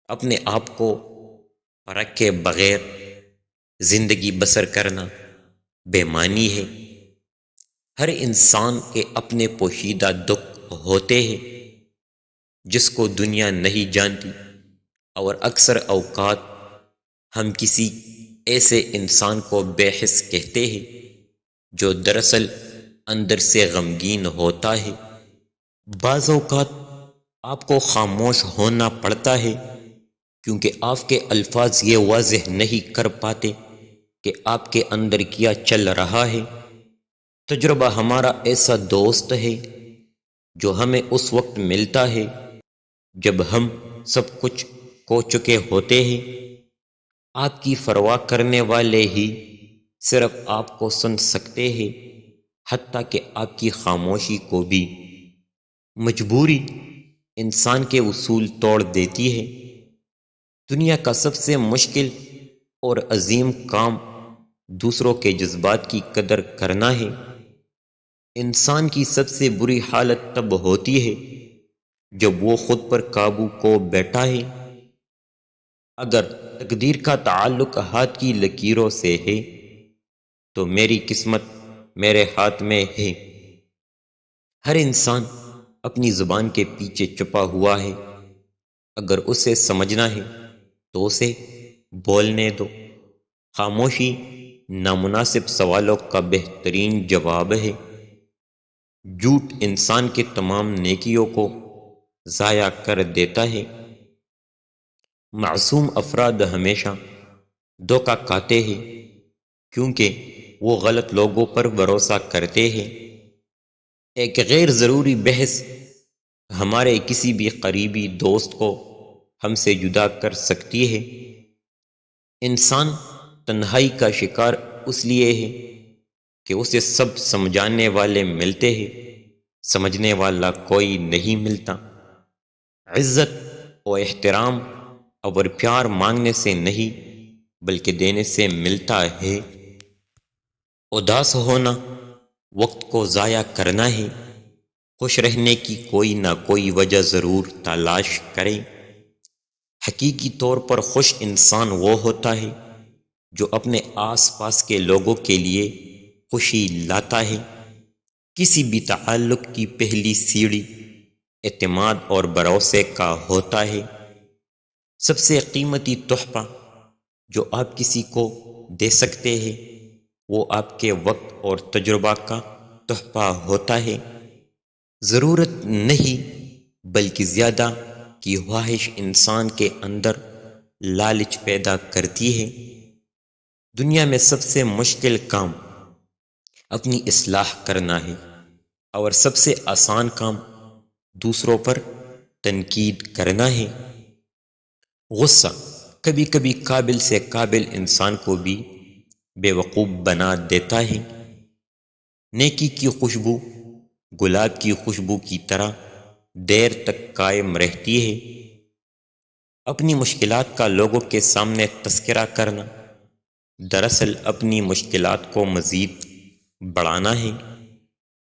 اپنے آپ کو پرکھ کے بغیر زندگی بسر کرنا بے معنی ہے۔ ہر انسان کے اپنے پوشیدہ دکھ ہوتے ہیں جس کو دنیا نہیں جانتی، اور اکثر اوقات ہم کسی ایسے انسان کو بے حس کہتے ہیں جو دراصل اندر سے غمگین ہوتا ہے۔ بعض اوقات آپ کو خاموش ہونا پڑتا ہے کیونکہ آپ کے الفاظ یہ واضح نہیں کر پاتے کہ آپ کے اندر کیا چل رہا ہے۔ تجربہ ہمارا ایسا دوست ہے جو ہمیں اس وقت ملتا ہے جب ہم سب کچھ کھو چکے ہوتے ہیں۔ آپ کی پرواہ کرنے والے ہی صرف آپ کو سن سکتے ہیں، حتیٰ کہ آپ کی خاموشی کو بھی۔ مجبوری انسان کے اصول توڑ دیتی ہے۔ دنیا کا سب سے مشکل اور عظیم کام دوسروں کے جذبات کی قدر کرنا ہے۔ انسان کی سب سے بری حالت تب ہوتی ہے جب وہ خود پر قابو کھو بیٹھا ہے۔ اگر تقدیر کا تعلق ہاتھ کی لکیروں سے ہے تو میری قسمت میرے ہاتھ میں ہے۔ ہر انسان اپنی زبان کے پیچھے چھپا ہوا ہے۔ اگر اسے سمجھنا ہے تو اسے بولنے دو۔ خاموشی نامناسب سوالوں کا بہترین جواب ہے۔ جھوٹ انسان کے تمام نیکیوں کو ضائع کر دیتا ہے۔ معصوم افراد ہمیشہ دھوکہ کھاتے ہیں کیونکہ وہ غلط لوگوں پر بھروسہ کرتے ہیں۔ ایک غیر ضروری بحث ہمارے کسی بھی قریبی دوست کو ہم سے جدا کر سکتی ہے۔ انسان تنہائی کا شکار اس لیے ہے کہ اسے سب سمجھانے والے ملتے ہیں، سمجھنے والا کوئی نہیں ملتا۔ عزت و احترام اور پیار مانگنے سے نہیں بلکہ دینے سے ملتا ہے۔ اداس ہونا وقت کو ضائع کرنا ہے۔ خوش رہنے کی کوئی نہ کوئی وجہ ضرور تلاش کریں۔ حقیقی طور پر خوش انسان وہ ہوتا ہے جو اپنے آس پاس کے لوگوں کے لیے خوشی لاتا ہے۔ کسی بھی تعلق کی پہلی سیڑھی اعتماد اور بھروسے کا ہوتا ہے۔ سب سے قیمتی تحفہ جو آپ کسی کو دے سکتے ہیں وہ آپ کے وقت اور تجربہ کا تحفہ ہوتا ہے۔ ضرورت نہیں بلکہ زیادہ کی خواہش انسان کے اندر لالچ پیدا کرتی ہے۔ دنیا میں سب سے مشکل کام اپنی اصلاح کرنا ہے اور سب سے آسان کام دوسروں پر تنقید کرنا ہے۔ غصہ کبھی کبھی قابل سے قابل انسان کو بھی بے وقوف بنا دیتا ہے۔ نیکی کی خوشبو گلاب کی خوشبو کی طرح دیر تک قائم رہتی ہے۔ اپنی مشکلات کا لوگوں کے سامنے تذکرہ کرنا دراصل اپنی مشکلات کو مزید بڑھانا ہے۔